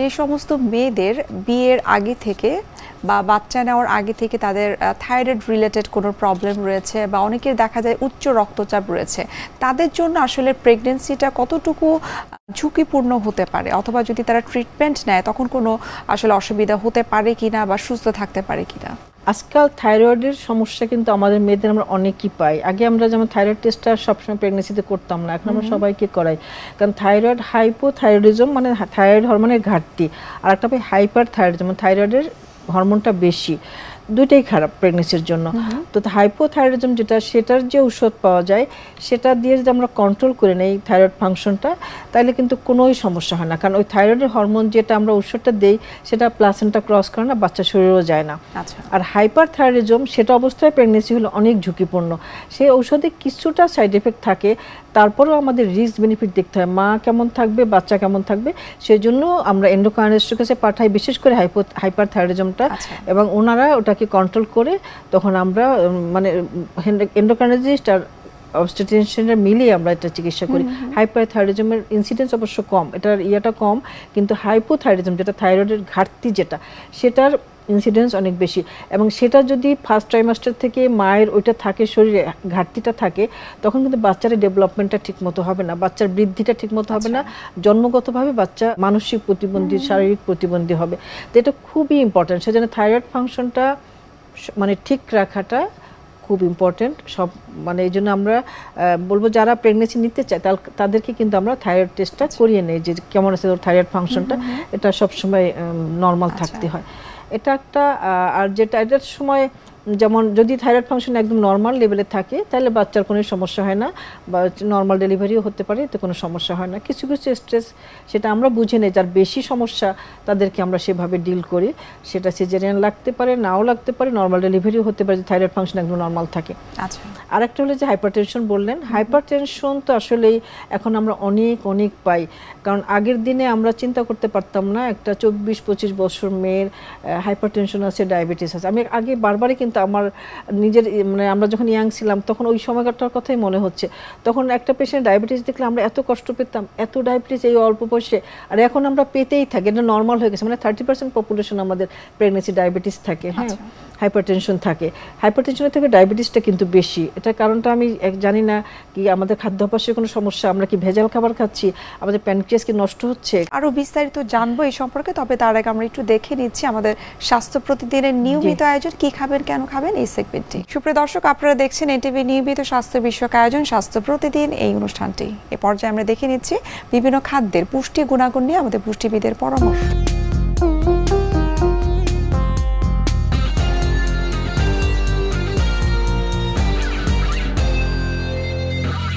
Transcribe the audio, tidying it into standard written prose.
যে সমস্ত মেয়েদের বিয়ের আগে থেকে বা বাচ্চা নেওয়ার আগে থেকে তাদের থাইরয়েড রিলেটেড কোনো প্রবলেম রয়েছে বা অনেকের দেখা যায় উচ্চ রক্তচাপ রয়েছে, তাদের জন্য আসলে প্রেগন্যান্সিটা কতটুকু ঝুঁকিপূর্ণ হতে পারে, অথবা যদি তারা ট্রিটমেন্ট নেয় তখন কোনো আসলে অসুবিধা হতে পারে কিনা বা সুস্থ থাকতে পারে কিনা? আজকাল থাইরয়েডের সমস্যা কিন্তু আমাদের মেয়েদের আমরা অনেকই পাই। আগে আমরা যেমন থাইরয়েড টেস্টটা সবসময় প্রেগনেন্সিতে করতাম না, এখন আমরা সবাইকে করাই। কারণ থাইরয়েড হাইপোথাইরয়েডিজম মানে থাইরয়েড হরমোনের ঘাটতি, আর একটা হাইপার থাইরয়েডিজম মানে থাইরয়েডের হরমোনটা বেশি, দুইটাই খারাপ প্রেগনেন্সির জন্য। তো হাইপোথাইরয়েডিজম যেটা, সেটার যে ঔষধ পাওয়া যায় সেটা দিয়ে যদি আমরা কন্ট্রোল করে নেই থাইরয়েড ফাংশনটা, তাহলে কিন্তু কোনোই সমস্যা হয় না। কারণ ওই থাইরয়েডের হরমোন যেটা আমরা ঔষধটা দেই সেটা প্লাসেন্টা ক্রস করে না, বাচ্চা শরীরেও যায় না। আর হাইপার থাইরয়েডিজম সেটা অবস্থায় প্রেগনেন্সি হলে অনেক ঝুঁকিপূর্ণ। সেই ঔষধে কিছুটা সাইড এফেক্ট থাকে, তারপরেও আমাদের রিস্ক বেনিফিট দেখতে হয়, মা কেমন থাকবে বাচ্চা কেমন থাকবে। সেই জন্য আমরা এন্ডোক্রাইনিস্টের কাছে পাঠাই, বিশেষ করে হাইপার থাইরয়েডিজমটা, এবং ওনারা ওটাকে কন্ট্রোল করে তখন আমরা মানে এন্ডোক্রাইনোলজিস্ট আর অবস্টেট্রিশিয়ানরা মিলিয়ে আমরা এটা চিকিৎসা করি। হাইপারথাইরয়েডিজমের ইনসিডেন্স অবশ্য কম, এটার ইয়েটা কম, কিন্তু হাইপোথাইরয়েডিজম যেটা থাইরয়েডের ঘাটতি যেটা, সেটার ইনসিডেন্স অনেক বেশি। এবং সেটা যদি ফার্স্ট ট্রাইমাস্টার থেকে মায়ের ওইটা থাকে, শরীরে ঘাটতিটা থাকে, তখন কিন্তু বাচ্চার ডেভেলপমেন্টটা ঠিকমতো হবে না, বাচ্চার বৃদ্ধিটা ঠিকমতো হবে না, জন্মগতভাবে বাচ্চা মানসিক প্রতিবন্ধী, শারীরিক প্রতিবন্ধী হবে। তো এটা খুবই ইম্পর্টেন্ট। সেজন্য থাইরয়েড ফাংশনটা মানে ঠিক রাখাটা খুব ইম্পর্টেন্ট। সব মানে এই জন্য আমরা বলবো যারা প্রেগনেন্সি নিতে চায় তাদেরকে কিন্তু আমরা থাইরয়েড টেস্টটা করিয়ে নেই, যে কেমন আছে ওর থাইরয়েড ফাংশনটা, এটা সবসময় নর্মাল থাকতে হয়। এটা একটা। আর যেটা এটার সময় যেমন যদি থাইরয়েড ফাংশন একদম নর্মাল লেভেলে থাকে তাহলে বাচ্চার কোনো সমস্যা হয় না, বা নর্মাল ডেলিভারিও হতে পারে, এতে কোনো সমস্যা হয় না। কিছু কিছু স্ট্রেস সেটা আমরা বুঝে নেই, যার বেশি সমস্যা তাদেরকে আমরা সেভাবে ডিল করি। সেটা সিজারিয়ান লাগতে পারে, নাও লাগতে পারে, নর্মাল ডেলিভারিও হতে পারে, যে থাইরয়েড ফাংশন একদম নর্মাল থাকে। আচ্ছা, আরেকটা হলো যে হাইপারটেনশন বললেন। হাইপারটেনশন তো আসলেই এখন আমরা অনেক পাই, কারণ আগের দিনে আমরা চিন্তা করতে পারতাম না একটা 24-25 বছর মেয়ের হাইপারটেনশন আছে, ডায়াবেটিস আছে। আমি আগে বারবারই কিন্তু আমার নিজের মানে আমরা যখন ইয়াং ছিলাম তখন ওই সময়টার কথাই মনে হচ্ছে, তখন একটা পেশেন্ট ডায়াবেটিস দেখলে আমরা এত কষ্ট পেতাম, এত ডায়াবেটিস এই অল্প বয়সে, আর এখন আমরা পেতেই থাকি, এটা নর্মাল হয়ে গেছে। মানে 30% পপুলেশন আমাদের প্রেগনেন্সি ডায়াবেটিস থাকে, হ্যাঁ, হাইপারটেনশন থাকে। হাইপারটেনশনের থেকে ডায়াবেটিসটা কিন্তু বেশি। এটার কারণটা আমি জানি না, কি আমাদের খাদ্যাভ্যাসের কোনো সমস্যা, আমরা কি ভেজাল খাবার খাচ্ছি, আমাদের প্যানক্রিয়াস কি নষ্ট হচ্ছে। আরো বিস্তারিত জানবো এই সম্পর্কে, তবে তার আগে আমরা একটু দেখে নিচ্ছি আমাদের স্বাস্থ্য প্রতিদিনের নিয়মিত আয়োজন কি খাবেন কেন খাবেন এই সেগমেন্টটি। সুপ্রিয় দর্শক, আপনারা দেখছেন এনটিভি নিয়মিত স্বাস্থ্য বিষয়ক আয়োজন স্বাস্থ্য প্রতিদিন এই অনুষ্ঠানটি। এ পর্যায়ে আমরা দেখে নিচ্ছি বিভিন্ন খাদ্যের পুষ্টি গুণাগুণ নিয়ে আমাদের পুষ্টিবিদের পরামর্শ।